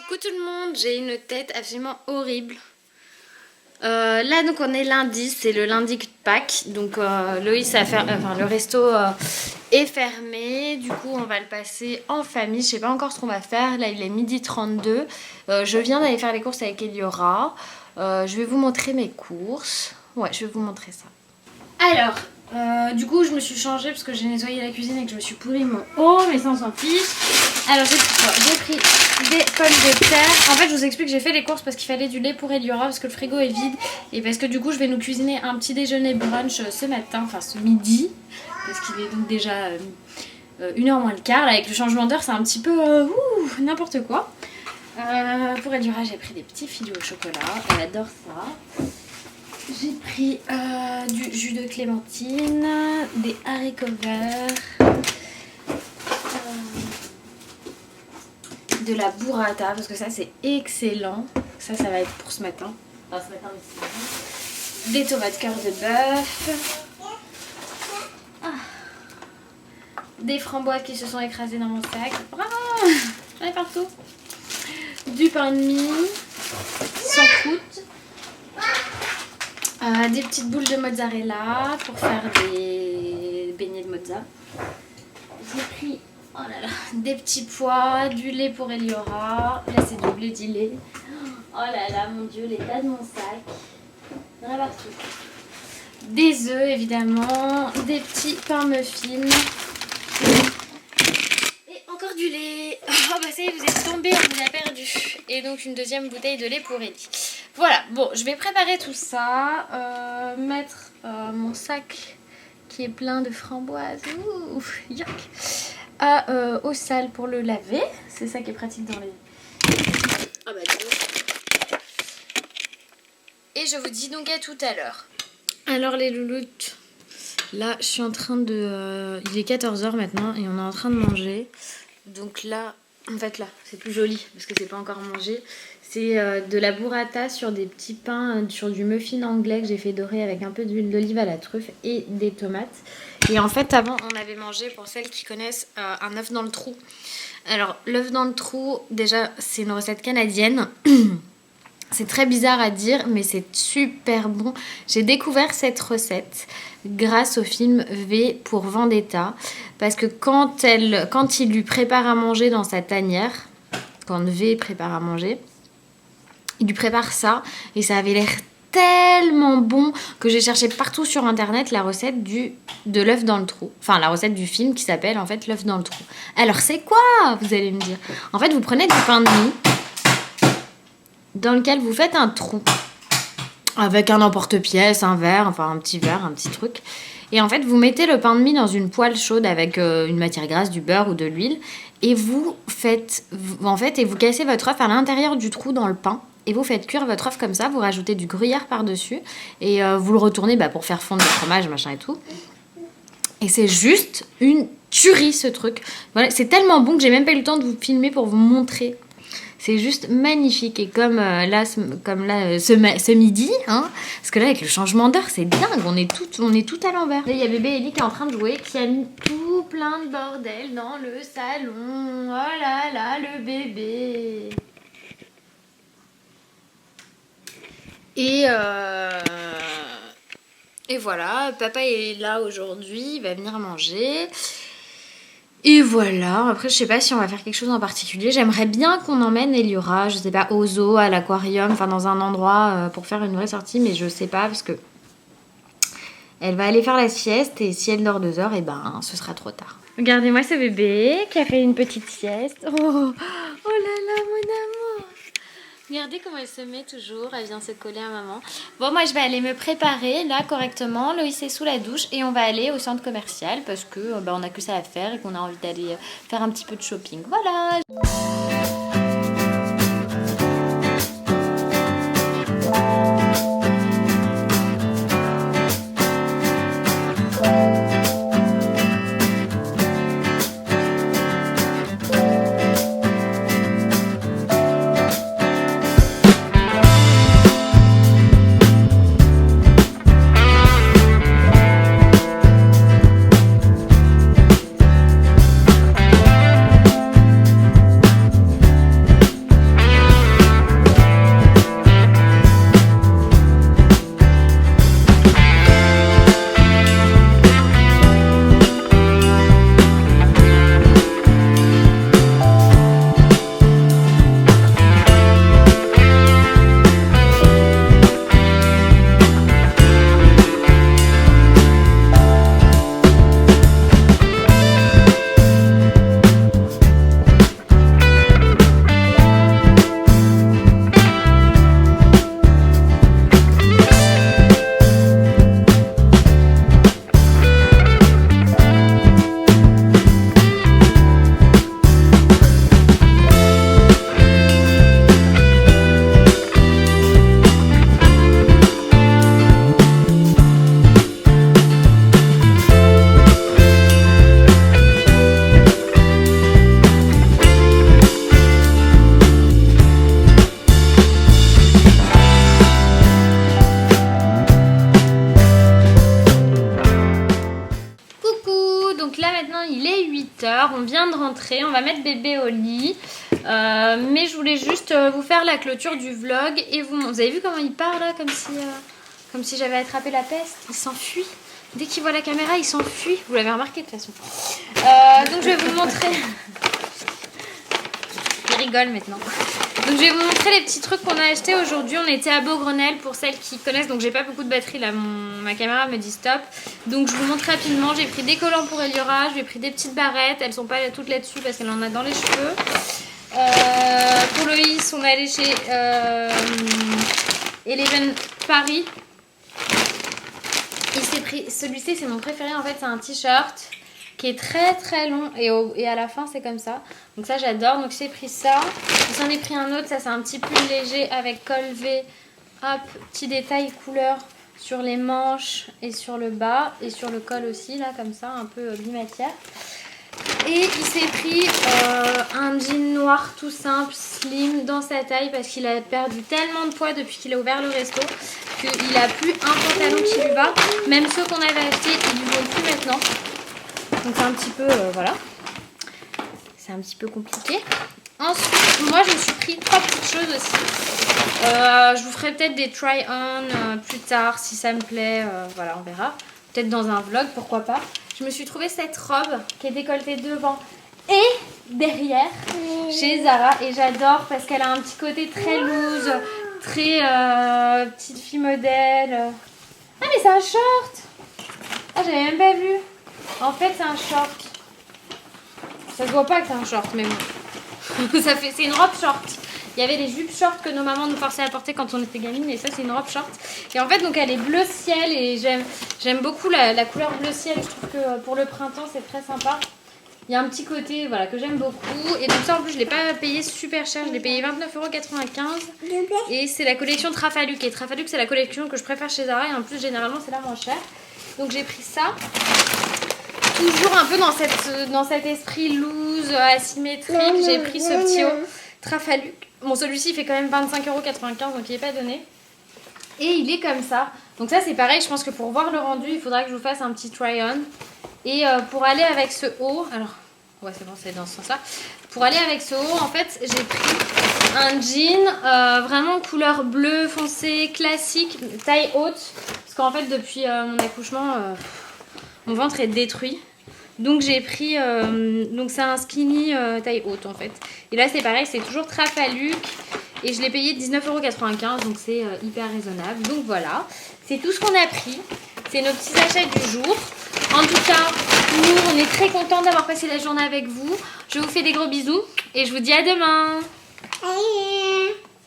Coucou tout le monde, j'ai une tête absolument horrible. Là donc on est lundi, c'est le lundi de Pâques. Donc Loïs a le resto est fermé. Du coup on va le passer en famille. Je sais pas encore ce qu'on va faire. Là il est 12h32. Je viens d'aller faire les courses avec Eliora. Je vais vous montrer mes courses. Ouais, je vais vous montrer ça. Alors, du coup je me suis changée parce que j'ai nettoyé la cuisine et que je me suis pourri mon haut, mais ça on s'en fiche. Alors j'ai pris des pommes de terre. En fait je vous explique, j'ai fait les courses parce qu'il fallait du lait pour Eliora parce que le frigo est vide. Et parce que du coup je vais nous cuisiner un petit déjeuner brunch ce matin, enfin ce midi. Parce qu'il est donc déjà 1h moins le quart. Là, avec le changement d'heure c'est un petit peu n'importe quoi. Pour Eliora j'ai pris des petits filets au chocolat, elle adore ça. J'ai pris du jus de clémentine, des haricots verts, de la burrata parce que ça c'est excellent. Ça va être pour ce matin. Enfin ce matin aussi. Des tomates cœur de bœuf. Des framboises qui se sont écrasées dans mon sac. J'en ai partout. Du pain de mie sans croûte. Des petites boules de mozzarella pour faire des beignets de mozza. J'ai pris des petits pois, du lait pour Eliora. Là c'est du blé dilé. Oh là là mon dieu, l'état de mon sac. Il y en a partout. Des œufs évidemment, des petits pains muffins. Et encore du lait. Oh bah ça y est, vous êtes tombés, on vous a perdu. Et donc une deuxième bouteille de lait pour Eli. Voilà, bon, je vais préparer tout ça, mettre mon sac qui est plein de framboises, yuck, au sale pour le laver. C'est ça qui est pratique dans les... Ah bah dis. Et je vous dis donc à tout à l'heure. Alors les louloutes, là je suis en train de... il est 14h maintenant et on est en train de manger. Donc là, en fait là, c'est plus joli parce que c'est pas encore mangé. C'est de la burrata sur des petits pains, sur du muffin anglais que j'ai fait dorer avec un peu d'huile d'olive à la truffe et des tomates. Et en fait, avant, on avait mangé, pour celles qui connaissent, un œuf dans le trou. Alors, l'œuf dans le trou, déjà, c'est une recette canadienne. C'est très bizarre à dire, mais c'est super bon. J'ai découvert cette recette grâce au film V pour Vendetta. Parce que quand il lui prépare à manger dans sa tanière, quand V prépare à manger... il lui prépare ça et ça avait l'air tellement bon que j'ai cherché partout sur internet la recette de l'œuf dans le trou. Enfin la recette du film qui s'appelle en fait l'œuf dans le trou. Alors c'est quoi, vous allez me dire? En fait vous prenez du pain de mie dans lequel vous faites un trou avec un emporte-pièce, un verre, enfin un petit verre, un petit truc. Et en fait vous mettez le pain de mie dans une poêle chaude avec une matière grasse, du beurre ou de l'huile. Et vous cassez votre œuf à l'intérieur du trou dans le pain. Et vous faites cuire votre œuf comme ça, vous rajoutez du gruyère par-dessus et vous le retournez pour faire fondre le fromage, machin et tout. Et c'est juste une tuerie ce truc. Voilà, c'est tellement bon que j'ai même pas eu le temps de vous filmer pour vous montrer. C'est juste magnifique. Et comme là, ce midi, hein, parce que là avec le changement d'heure, c'est dingue, on est tout à l'envers. Là il y a bébé Ellie qui est en train de jouer, qui a mis tout plein de bordel dans le salon. Oh là là, le bébé. Et voilà, papa est là aujourd'hui, il va venir manger. Et voilà, après je sais pas si on va faire quelque chose en particulier. J'aimerais bien qu'on emmène Eliora, je sais pas, au zoo, à l'aquarium, enfin dans un endroit pour faire une vraie sortie, mais je sais pas parce que elle va aller faire la sieste et si elle dort 2 heures, et ce sera trop tard. Regardez-moi ce bébé qui a fait une petite sieste. Oh là là, mon amour. Regardez comment elle se met toujours, elle vient se coller à maman. Bon, moi je vais aller me préparer là correctement. Loïs est sous la douche et on va aller au centre commercial parce que on a que ça à faire et qu'on a envie d'aller faire un petit peu de shopping. Voilà. l'heure, on vient de rentrer, on va mettre bébé au lit. Mais je voulais juste vous faire la clôture du vlog. Et vous avez vu comment il part là, comme si j'avais attrapé la peste. Il s'enfuit. Dès qu'il voit la caméra, il s'enfuit. Vous l'avez remarqué de toute façon. Donc je vais vous montrer. Il rigole maintenant. Donc je vais vous montrer les petits trucs qu'on a achetés aujourd'hui. On était à Beaugrenelle pour celles qui connaissent. Donc j'ai pas beaucoup de batterie là, ma caméra me dit stop. Donc je vous montre rapidement. J'ai pris des collants pour Eliora, j'ai pris des petites barrettes. Elles sont pas toutes là-dessus parce qu'elle en a dans les cheveux. Pour Loïs, on est allé chez Eleven Paris. Il s'est pris, celui-ci c'est mon préféré en fait, c'est un t-shirt qui est très très long et à la fin c'est comme ça. Donc ça j'adore, donc j'ai pris ça. J'en ai pris un autre, ça c'est un petit pull léger avec col V. Hop, petit détail couleur sur les manches et sur le bas et sur le col aussi là comme ça, un peu bimatière. Et il s'est pris un jean noir tout simple, slim, dans sa taille parce qu'il a perdu tellement de poids depuis qu'il a ouvert le resto qu'il a plus un pantalon qui lui va. Même ceux qu'on avait achetés, ils lui vont plus maintenant. Donc c'est un petit peu, voilà. C'est un petit peu compliqué. Ensuite, moi je me suis pris 3 petites choses aussi. Je vous ferai peut-être des try-on plus tard si ça me plaît. Voilà, on verra. Peut-être dans un vlog, pourquoi pas. Je me suis trouvé cette robe qui est décolletée devant et derrière chez Zara. Et j'adore parce qu'elle a un petit côté très loose, très petite fille modèle. Ah mais c'est un short. Ah j'avais même pas vu. En fait c'est un short. Ça se voit pas que c'est un short mais bon. C'est une robe short. Il y avait les jupes short que nos mamans nous forçaient à porter quand on était gamine et ça c'est une robe short. Et en fait donc elle est bleu ciel et j'aime beaucoup la couleur bleu ciel. Je trouve que pour le printemps c'est très sympa. Il y a un petit côté voilà, que j'aime beaucoup. Et donc ça en plus je ne l'ai pas payé super cher. Je l'ai payé 29,95 €. Et c'est la collection Trafaluk. Et Trafaluk c'est la collection que je préfère chez Zara. Et en plus généralement c'est la moins chère. Donc j'ai pris ça. Toujours un peu dans cet esprit loose, asymétrique. J'ai pris ce petit haut Trafaluk. Bon celui-ci il fait quand même 25,95 € donc il n'est pas donné. Et il est comme ça. Donc ça c'est pareil, je pense que pour voir le rendu il faudra que je vous fasse un petit try-on. Et pour aller avec ce haut, alors ouais c'est bon c'est dans ce sens là. Pour aller avec ce haut en fait j'ai pris un jean vraiment couleur bleu foncé, classique, taille haute. Parce qu'en fait depuis mon accouchement mon ventre est détruit. Donc j'ai pris, donc c'est un skinny taille haute en fait. Et là c'est pareil, c'est toujours Trafaluk. Et je l'ai payé 19,95 €, donc c'est hyper raisonnable. Donc voilà, c'est tout ce qu'on a pris. C'est nos petits achats du jour. En tout cas, nous on est très contents d'avoir passé la journée avec vous. Je vous fais des gros bisous et je vous dis à demain.